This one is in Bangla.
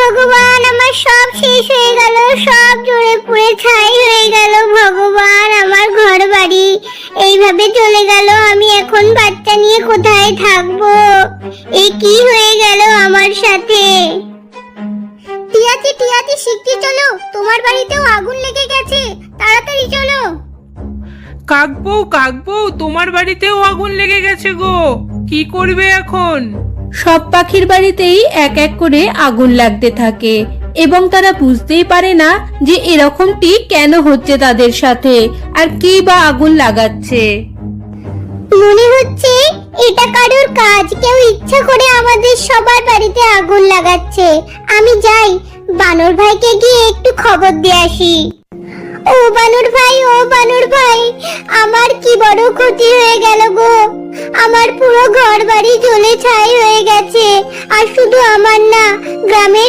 ভগবান, আমার সব শেষ হয়ে গেল, সব জ্বলে পুড়ে ছাই হয়ে গেল। ভগবান, আমার ঘর বাড়ি এইভাবে চলে গেল। আমি এখন বাচ্চা নিয়ে কোথায় থাকবো? এ কি হয়ে গেল আমার সাথে? টিয়াতি টিয়াতি, শিগগির চলো, তোমার বাড়িতেও আগুন লেগে গেছে, তাড়াতাড়ি চলো। কাকবউ কাকবউ, তোমার বাড়িতেও আগুন লেগে গেছে গো, কি করবে এখন? সব পাখির বাড়িতেই এক এক করে আগুন লাগতে থাকে এবং তারা বুঝতেই পারে না যে এরকমটি কেন হচ্ছে তাদের সাথে, আর কি বা আগুন লাগাচ্ছে। মনে হচ্ছে এটা কারোর কাজ, কেউ ইচ্ছা করে আমাদের সবার বাড়িতে আগুন লাগাচ্ছে। আমি যাই, বানর ভাইকে গিয়ে একটু খবর দিয়ে আসি। ও বানর ভাই, ও বানর ভাই, আমার কি বড় ক্ষতি হয়ে গেল গো। আমার পুরো ঘর বাড়ি জ্বলে ছাই হয়ে গেছে। আর শুধু আমার না, গ্রামের